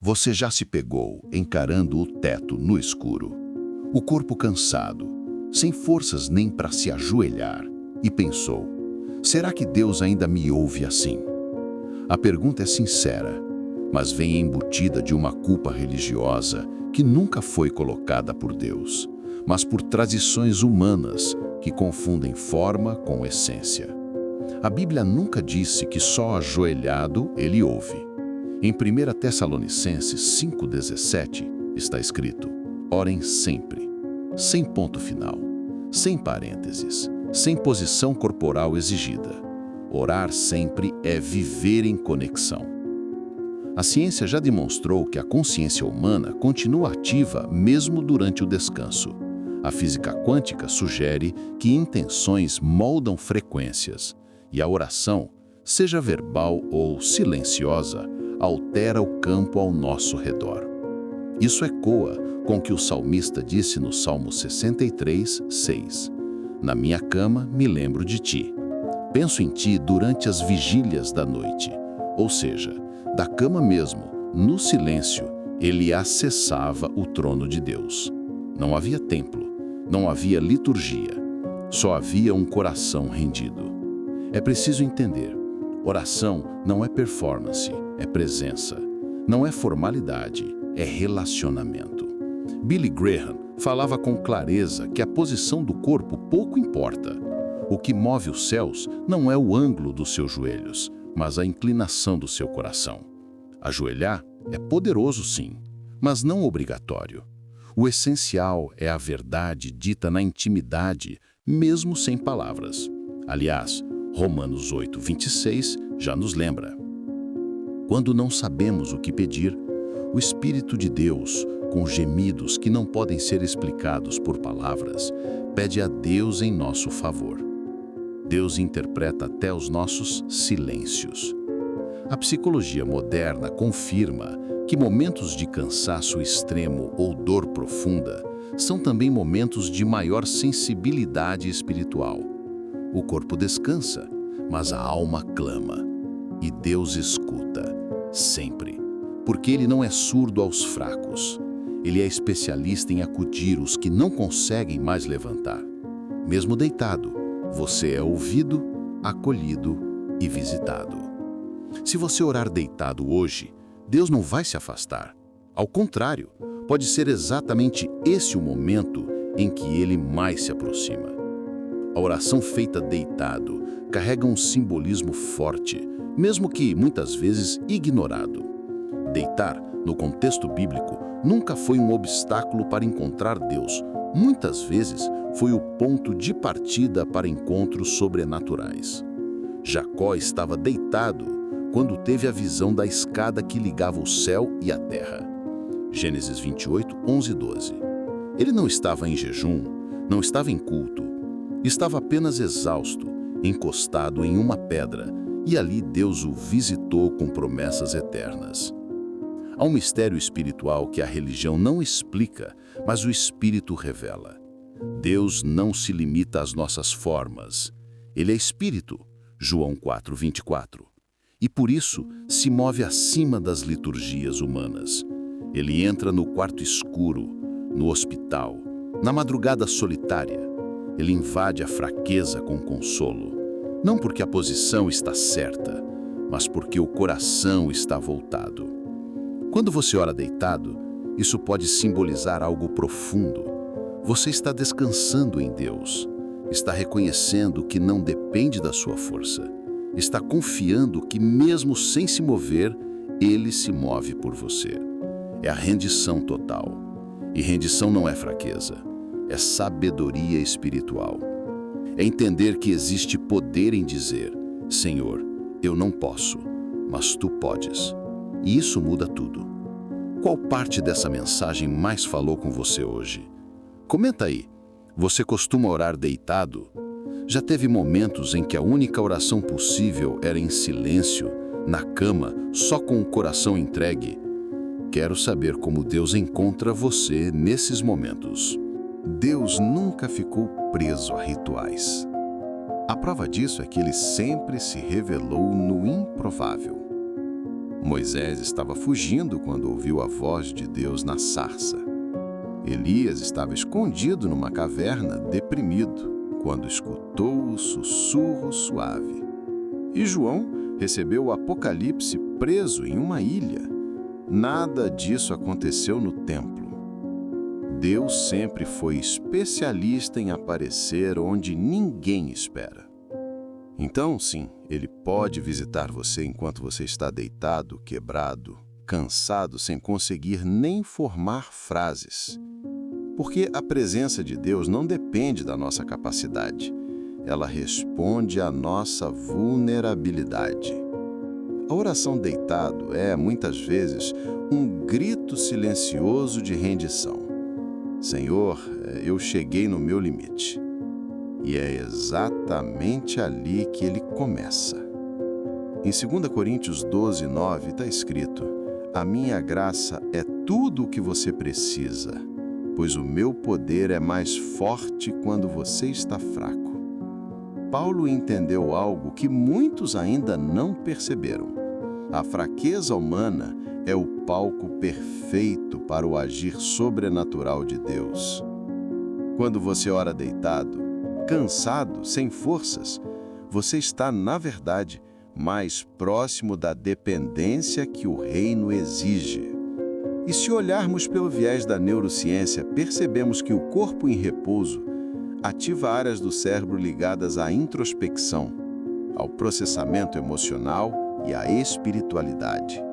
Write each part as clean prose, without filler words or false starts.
Você já se pegou encarando o teto no escuro, o corpo cansado, sem forças nem para se ajoelhar, e pensou: será que Deus ainda me ouve assim? A pergunta é sincera, mas vem embutida de uma culpa religiosa que nunca foi colocada por Deus, mas por tradições humanas que confundem forma com essência. A Bíblia nunca disse que só ajoelhado ele ouve. Em 1 Tessalonicenses 5,17 está escrito: orem sempre, sem ponto final, sem parênteses, sem posição corporal exigida. Orar sempre é viver em conexão. A ciência já demonstrou que a consciência humana continua ativa mesmo durante o descanso. A física quântica sugere que intenções moldam frequências, e a oração, seja verbal ou silenciosa, altera o campo ao nosso redor. Isso ecoa com o que o salmista disse no Salmo 63, 6. Na minha cama me lembro de ti. Penso em ti durante as vigílias da noite. Ou seja, da cama mesmo, no silêncio, ele acessava o trono de Deus. Não havia templo, não havia liturgia, só havia um coração rendido. É preciso entender: oração não é performance, é presença. Não é formalidade, é relacionamento. Billy Graham falava com clareza que a posição do corpo pouco importa. O que move os céus não é o ângulo dos seus joelhos, mas a inclinação do seu coração. Ajoelhar é poderoso, sim, mas não obrigatório. O essencial é a verdade dita na intimidade, mesmo sem palavras. Aliás, Romanos 8, 26 já nos lembra: quando não sabemos o que pedir, o Espírito de Deus, com gemidos que não podem ser explicados por palavras, pede a Deus em nosso favor. Deus interpreta até os nossos silêncios. A psicologia moderna confirma que momentos de cansaço extremo ou dor profunda são também momentos de maior sensibilidade espiritual. O corpo descansa, mas a alma clama. E Deus escuta, sempre. Porque Ele não é surdo aos fracos. Ele é especialista em acudir os que não conseguem mais levantar. Mesmo deitado, você é ouvido, acolhido e visitado. Se você orar deitado hoje, Deus não vai se afastar. Ao contrário, pode ser exatamente esse o momento em que Ele mais se aproxima. A oração feita deitado carrega um simbolismo forte, mesmo que muitas vezes ignorado. Deitar, no contexto bíblico, nunca foi um obstáculo para encontrar Deus. Muitas vezes foi o ponto de partida para encontros sobrenaturais. Jacó estava deitado quando teve a visão da escada que ligava o céu e a terra. Gênesis 28, 11 e 12. Ele não estava em jejum, não estava em culto, estava apenas exausto, encostado em uma pedra, e ali Deus o visitou com promessas eternas. Há um mistério espiritual que a religião não explica, mas o Espírito revela. Deus não se limita às nossas formas. Ele é Espírito, João 4, 24. E por isso se move acima das liturgias humanas. Ele entra no quarto escuro, no hospital, na madrugada solitária. Ele invade a fraqueza com consolo. Não porque a posição está certa, mas porque o coração está voltado. Quando você ora deitado, isso pode simbolizar algo profundo. Você está descansando em Deus, está reconhecendo que não depende da sua força, está confiando que mesmo sem se mover, Ele se move por você. É a rendição total. E rendição não é fraqueza, é sabedoria espiritual. É entender que existe poder em dizer: Senhor, eu não posso, mas Tu podes. E isso muda tudo. Qual parte dessa mensagem mais falou com você hoje? Comenta aí. Você costuma orar deitado? Já teve momentos em que a única oração possível era em silêncio, na cama, só com o coração entregue? Quero saber como Deus encontra você nesses momentos. Deus nunca ficou preso a rituais. A prova disso é que Ele sempre se revelou no improvável. Moisés estava fugindo quando ouviu a voz de Deus na sarça. Elias estava escondido numa caverna, deprimido, quando escutou o sussurro suave. E João recebeu o Apocalipse preso em uma ilha. Nada disso aconteceu no templo. Deus sempre foi especialista em aparecer onde ninguém espera. Então, sim, Ele pode visitar você enquanto você está deitado, quebrado, cansado, sem conseguir nem formar frases. Porque a presença de Deus não depende da nossa capacidade. Ela responde à nossa vulnerabilidade. A oração deitado é, muitas vezes, um grito silencioso de rendição. Senhor, eu cheguei no meu limite. E é exatamente ali que ele começa. Em 2 Coríntios 12, 9, está escrito: a minha graça é tudo o que você precisa, pois o meu poder é mais forte quando você está fraco. Paulo entendeu algo que muitos ainda não perceberam. A fraqueza humana é o palco perfeito para o agir sobrenatural de Deus. Quando você ora deitado, cansado, sem forças, você está, na verdade, mais próximo da dependência que o reino exige. E se olharmos pelo viés da neurociência, percebemos que o corpo em repouso ativa áreas do cérebro ligadas à introspecção, ao processamento emocional e à espiritualidade.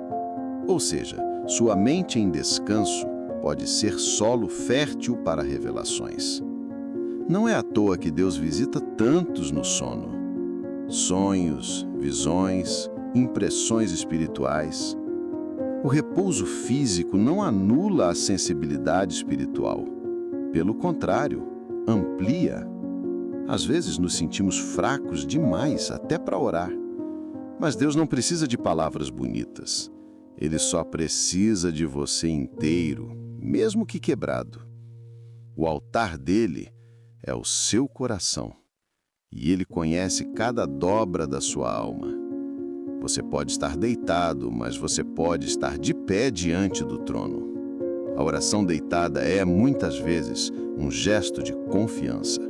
Ou seja, sua mente em descanso pode ser solo fértil para revelações. Não é à toa que Deus visita tantos no sono. Sonhos, visões, impressões espirituais. O repouso físico não anula a sensibilidade espiritual. Pelo contrário, amplia. Às vezes nos sentimos fracos demais até para orar. Mas Deus não precisa de palavras bonitas. Ele só precisa de você inteiro, mesmo que quebrado. O altar dele é o seu coração, e Ele conhece cada dobra da sua alma. Você pode estar deitado, mas você pode estar de pé diante do trono. A oração deitada é, muitas vezes, um gesto de confiança.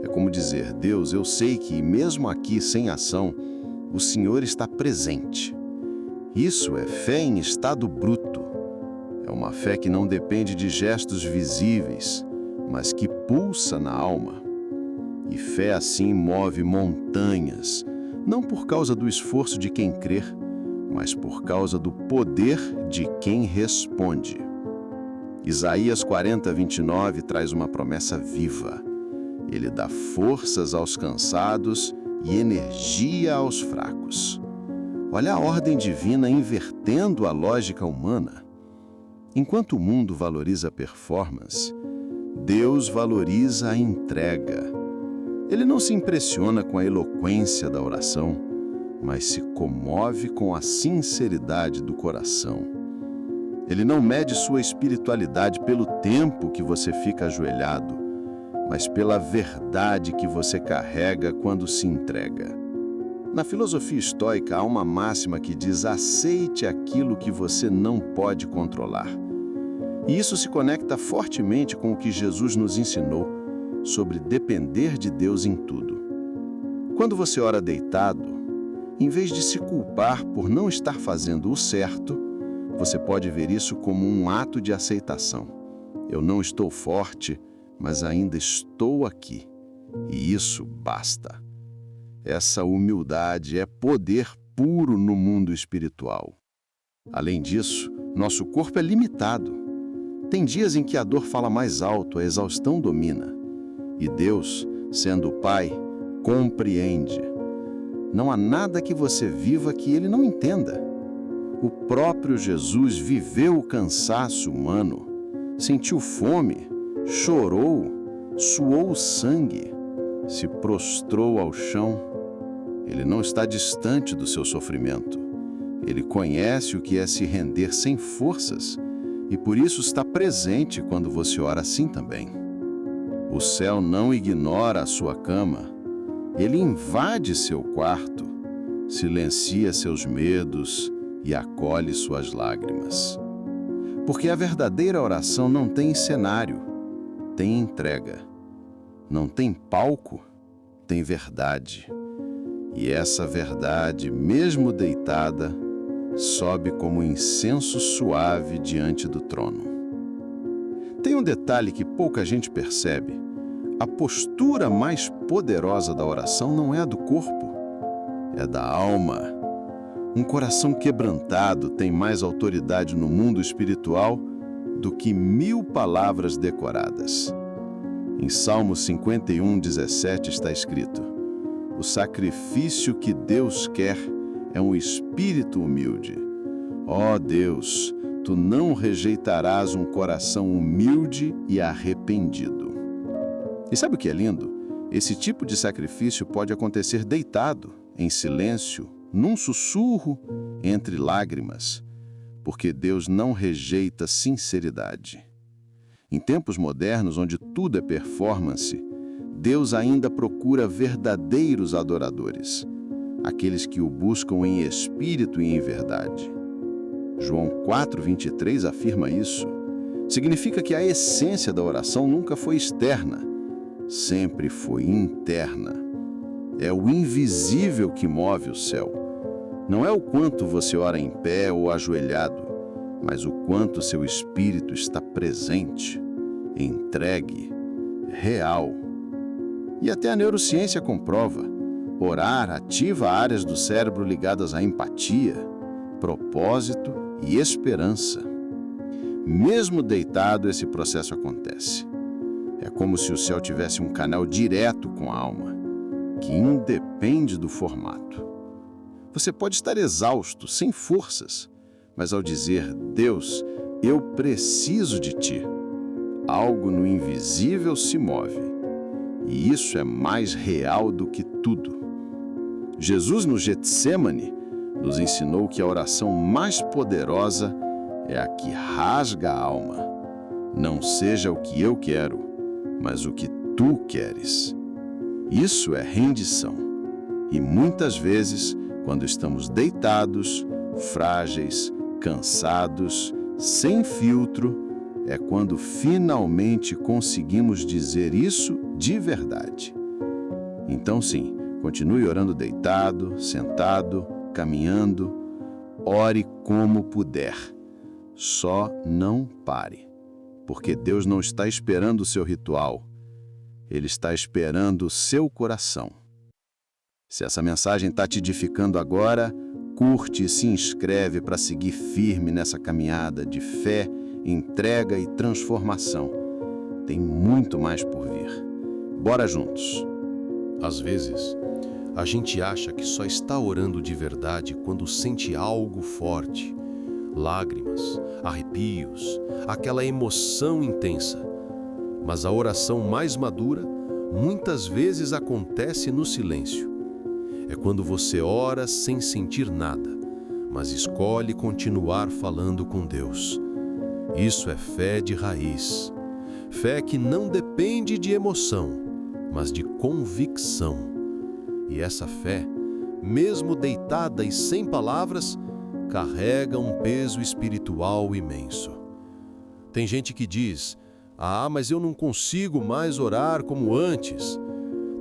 É como dizer: Deus, eu sei que, mesmo aqui sem ação, o Senhor está presente. Isso é fé em estado bruto. É uma fé que não depende de gestos visíveis, mas que pulsa na alma. E fé assim move montanhas, não por causa do esforço de quem crer, mas por causa do poder de quem responde. Isaías 40, 29 traz uma promessa viva. Ele dá forças aos cansados e energia aos fracos. Olha a ordem divina invertendo a lógica humana. Enquanto o mundo valoriza a performance, Deus valoriza a entrega. Ele não se impressiona com a eloquência da oração, mas se comove com a sinceridade do coração. Ele não mede sua espiritualidade pelo tempo que você fica ajoelhado, mas pela verdade que você carrega quando se entrega. Na filosofia estoica há uma máxima que diz: aceite aquilo que você não pode controlar. E isso se conecta fortemente com o que Jesus nos ensinou sobre depender de Deus em tudo. Quando você ora deitado, em vez de se culpar por não estar fazendo o certo, você pode ver isso como um ato de aceitação. Eu não estou forte, mas ainda estou aqui. E isso basta. Essa humildade é poder puro no mundo espiritual. Além disso, nosso corpo é limitado. Tem dias em que a dor fala mais alto, a exaustão domina. E Deus, sendo o Pai, compreende. Não há nada que você viva que Ele não entenda. O próprio Jesus viveu o cansaço humano, sentiu fome, chorou, suou sangue, se prostrou ao chão. Ele não está distante do seu sofrimento. Ele conhece o que é se render sem forças e por isso está presente quando você ora assim também. O céu não ignora a sua cama. Ele invade seu quarto, silencia seus medos, e acolhe suas lágrimas. Porque a verdadeira oração não tem cenário, tem entrega. Não tem palco, tem verdade. E essa verdade, mesmo deitada, sobe como incenso suave diante do trono. Tem um detalhe que pouca gente percebe. A postura mais poderosa da oração não é a do corpo, é da alma. Um coração quebrantado tem mais autoridade no mundo espiritual do que 1000 palavras decoradas. Em Salmo 51:17 está escrito: o sacrifício que Deus quer é um espírito humilde. Ó Deus, tu não rejeitarás um coração humilde e arrependido. E sabe o que é lindo? Esse tipo de sacrifício pode acontecer deitado, em silêncio, num sussurro, entre lágrimas, porque Deus não rejeita sinceridade. Em tempos modernos, onde tudo é performance, Deus ainda procura verdadeiros adoradores, aqueles que o buscam em espírito e em verdade. João 4:23 afirma isso. Significa que a essência da oração nunca foi externa, sempre foi interna. É o invisível que move o céu. Não é o quanto você ora em pé ou ajoelhado, mas o quanto seu espírito está presente, entregue, real. E até a neurociência comprova. Orar ativa áreas do cérebro ligadas à empatia, propósito e esperança. Mesmo deitado, esse processo acontece. É como se o céu tivesse um canal direto com a alma, que independe do formato. Você pode estar exausto, sem forças, mas ao dizer, Deus, eu preciso de ti, algo no invisível se move. E isso é mais real do que tudo. Jesus, no Getsêmani, nos ensinou que a oração mais poderosa é a que rasga a alma. Não seja o que eu quero, mas o que tu queres. Isso é rendição. E muitas vezes, quando estamos deitados, frágeis, cansados, sem filtro, é quando finalmente conseguimos dizer isso de verdade. Então sim, continue orando deitado, sentado, caminhando. Ore como puder. Só não pare. Porque Deus não está esperando o seu ritual. Ele está esperando o seu coração. Se essa mensagem está te edificando agora, curte e se inscreve para seguir firme nessa caminhada de fé, entrega e transformação. Tem muito mais por vir. Bora juntos! Às vezes, a gente acha que só está orando de verdade quando sente algo forte. Lágrimas, arrepios, aquela emoção intensa. Mas a oração mais madura muitas vezes acontece no silêncio. É quando você ora sem sentir nada, mas escolhe continuar falando com Deus. Isso é fé de raiz. Fé que não depende de emoção, mas de convicção. E essa fé, mesmo deitada e sem palavras, carrega um peso espiritual imenso. Tem gente que diz, mas eu não consigo mais orar como antes.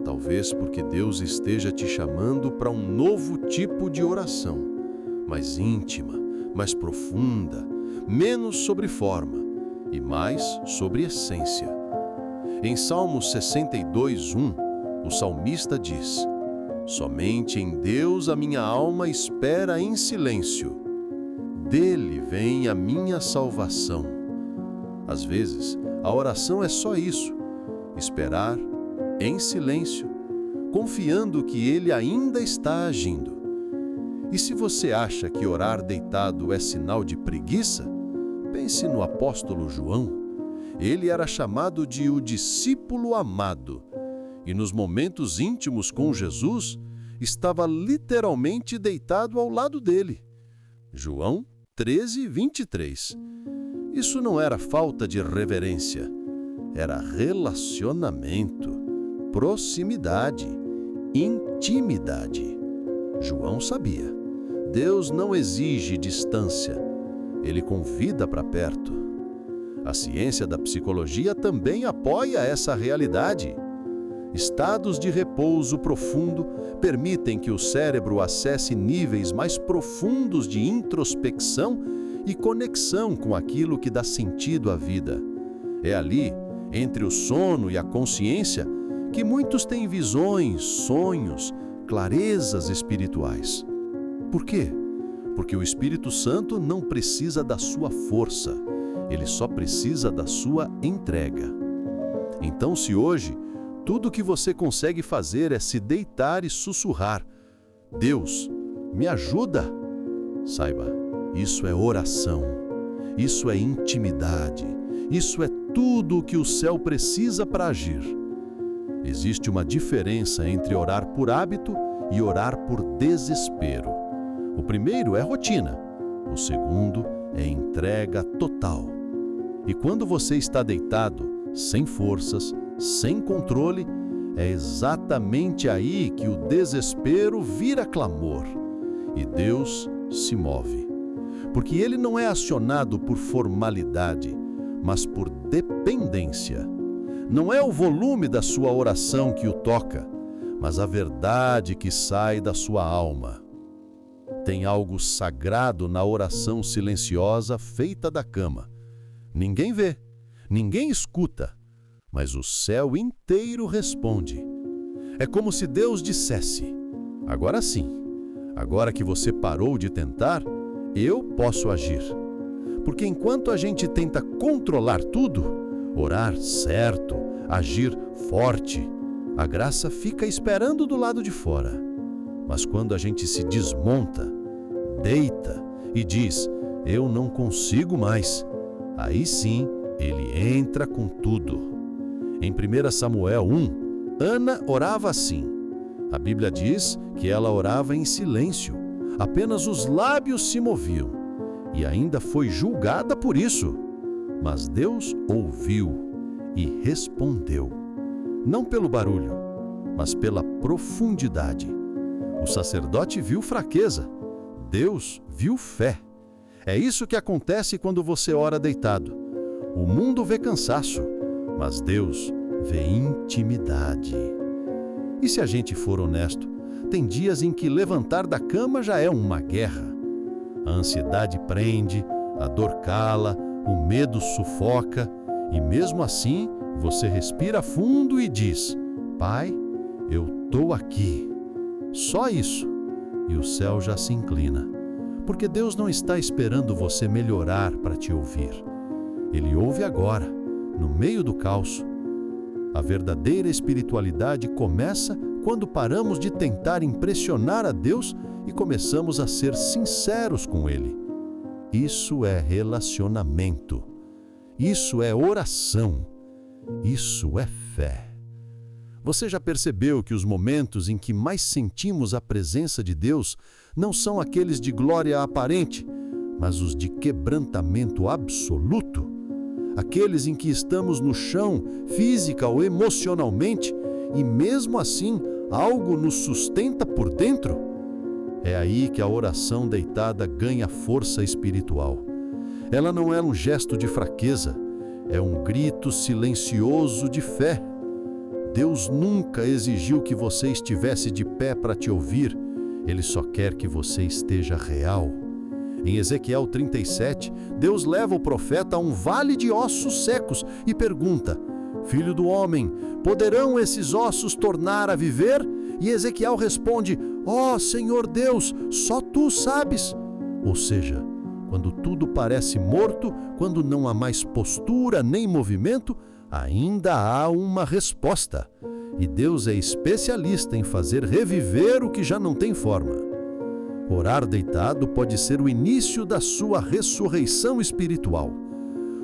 Talvez porque Deus esteja te chamando para um novo tipo de oração, mais íntima, mais profunda, menos sobre forma e mais sobre essência. Em Salmo 62:1, o salmista diz: somente em Deus a minha alma espera em silêncio. Dele vem a minha salvação. Às vezes, a oração é só isso: esperar em silêncio, confiando que Ele ainda está agindo. E se você acha que orar deitado é sinal de preguiça, pense no apóstolo João. Ele era chamado de o discípulo amado, e nos momentos íntimos com Jesus, estava literalmente deitado ao lado dele. João 13:23. Isso não era falta de reverência, era relacionamento, proximidade, intimidade. João sabia. Deus não exige distância, Ele convida para perto. A ciência da psicologia também apoia essa realidade. Estados de repouso profundo permitem que o cérebro acesse níveis mais profundos de introspecção e conexão com aquilo que dá sentido à vida. É ali, entre o sono e a consciência, que muitos têm visões, sonhos, clarezas espirituais. Por quê? Porque o Espírito Santo não precisa da sua força, ele só precisa da sua entrega. Então, se hoje tudo o que você consegue fazer é se deitar e sussurrar: Deus, me ajuda! Saiba, isso é oração, isso é intimidade, isso é tudo o que o céu precisa para agir. Existe uma diferença entre orar por hábito e orar por desespero. O primeiro é rotina, o segundo é entrega total. E quando você está deitado, sem forças, sem controle, é exatamente aí que o desespero vira clamor e Deus se move. Porque ele não é acionado por formalidade, mas por dependência. Não é o volume da sua oração que o toca, mas a verdade que sai da sua alma. Tem algo sagrado na oração silenciosa feita da cama. Ninguém vê, ninguém escuta, mas o céu inteiro responde. É como se Deus dissesse: agora sim, agora que você parou de tentar, eu posso agir. Porque enquanto a gente tenta controlar tudo, orar certo, agir forte, a graça fica esperando do lado de fora. Mas quando a gente se desmonta, deita e diz: eu não consigo mais, aí sim ele entra com tudo. Em 1 Samuel 1, Ana orava assim. A Bíblia diz que ela orava em silêncio, apenas os lábios se moviam, e ainda foi julgada por isso. Mas Deus ouviu e respondeu, não pelo barulho, mas pela profundidade. O sacerdote viu fraqueza, Deus viu fé. É isso que acontece quando você ora deitado. O mundo vê cansaço, mas Deus vê intimidade. E se a gente for honesto, tem dias em que levantar da cama já é uma guerra. A ansiedade prende, a dor cala, o medo sufoca, e mesmo assim você respira fundo e diz: Pai, eu estou aqui. Só isso, e o céu já se inclina. Porque Deus não está esperando você melhorar para te ouvir. Ele ouve agora, no meio do caos. A verdadeira espiritualidade começa quando paramos de tentar impressionar a Deus e começamos a ser sinceros com Ele. Isso é relacionamento. Isso é oração. Isso é fé. Você já percebeu que os momentos em que mais sentimos a presença de Deus não são aqueles de glória aparente, mas os de quebrantamento absoluto? Aqueles em que estamos no chão, física ou emocionalmente, e mesmo assim algo nos sustenta por dentro? É aí que a oração deitada ganha força espiritual. Ela não é um gesto de fraqueza, é um grito silencioso de fé. Deus nunca exigiu que você estivesse de pé para te ouvir, Ele só quer que você esteja real. Em Ezequiel 37, Deus leva o profeta a um vale de ossos secos e pergunta: Filho do homem, poderão esses ossos tornar a viver? E Ezequiel responde: Ó Senhor Deus, só Tu sabes. Ou seja, quando tudo parece morto, quando não há mais postura nem movimento, ainda há uma resposta. E Deus é especialista em fazer reviver o que já não tem forma. Orar deitado pode ser o início da sua ressurreição espiritual.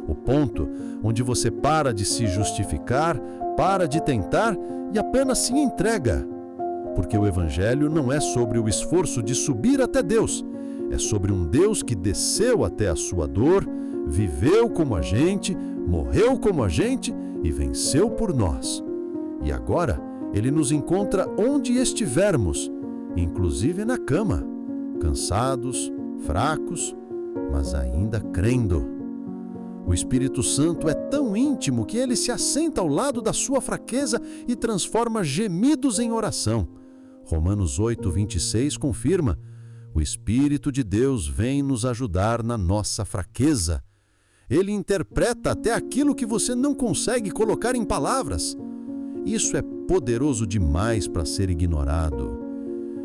O ponto onde você para de se justificar, para de tentar e apenas se entrega. Porque o Evangelho não é sobre o esforço de subir até Deus, é sobre um Deus que desceu até a sua dor, viveu como a gente, morreu como a gente e venceu por nós. E agora Ele nos encontra onde estivermos, inclusive na cama, cansados, fracos, mas ainda crendo. O Espírito Santo é tão íntimo que ele se assenta ao lado da sua fraqueza e transforma gemidos em oração. Romanos 8:26 confirma: o Espírito de Deus vem nos ajudar na nossa fraqueza. Ele interpreta até aquilo que você não consegue colocar em palavras. Isso é poderoso demais para ser ignorado.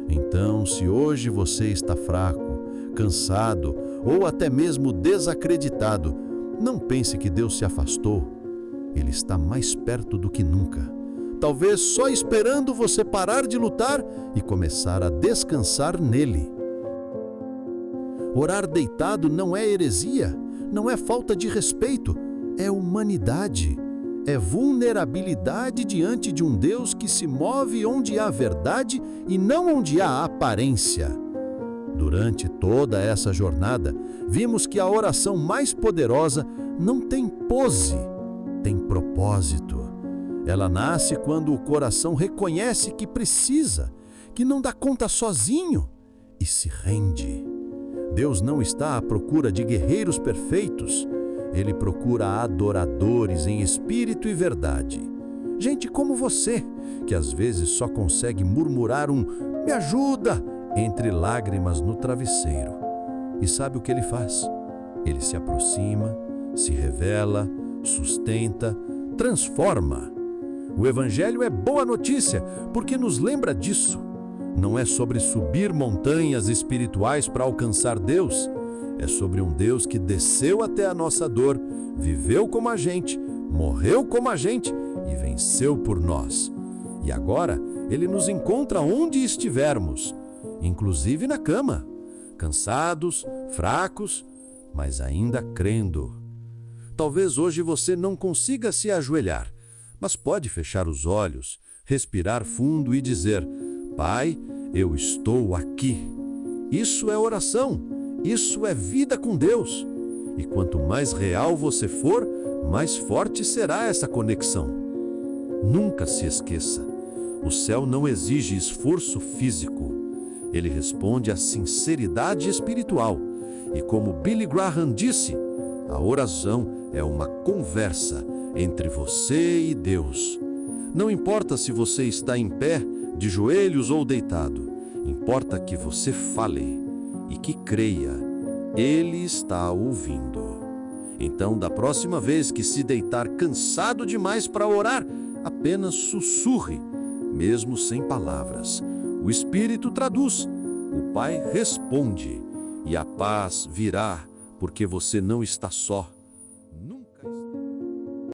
Então, se hoje você está fraco, cansado ou até mesmo desacreditado, não pense que Deus se afastou. Ele está mais perto do que nunca. Talvez só esperando você parar de lutar e começar a descansar nele. Orar deitado não é heresia, não é falta de respeito, é humanidade. É vulnerabilidade diante de um Deus que se move onde há verdade e não onde há aparência. Durante toda essa jornada, vimos que a oração mais poderosa não tem pose, tem propósito. Ela nasce quando o coração reconhece que precisa, que não dá conta sozinho e se rende. Deus não está à procura de guerreiros perfeitos. Ele procura adoradores em espírito e verdade. Gente como você, que às vezes só consegue murmurar um "me ajuda" entre lágrimas no travesseiro. E sabe o que ele faz? Ele se aproxima, se revela, sustenta, transforma. O Evangelho é boa notícia porque nos lembra disso. Não é sobre subir montanhas espirituais para alcançar Deus. É sobre um Deus que desceu até a nossa dor, viveu como a gente, morreu como a gente e venceu por nós. E agora Ele nos encontra onde estivermos, inclusive na cama, cansados, fracos, mas ainda crendo. Talvez hoje você não consiga se ajoelhar, mas pode fechar os olhos, respirar fundo e dizer: Pai, eu estou aqui. Isso é oração. Isso é vida com Deus. E quanto mais real você for, mais forte será essa conexão. Nunca se esqueça, o céu não exige esforço físico. Ele responde à sinceridade espiritual. E como Billy Graham disse, a oração é uma conversa entre você e Deus. Não importa se você está em pé, de joelhos ou deitado, importa que você fale e que creia, Ele está ouvindo. Então, da próxima vez que se deitar cansado demais para orar, apenas sussurre, mesmo sem palavras. O Espírito traduz, o Pai responde, e a paz virá, porque você não está só. Nunca está.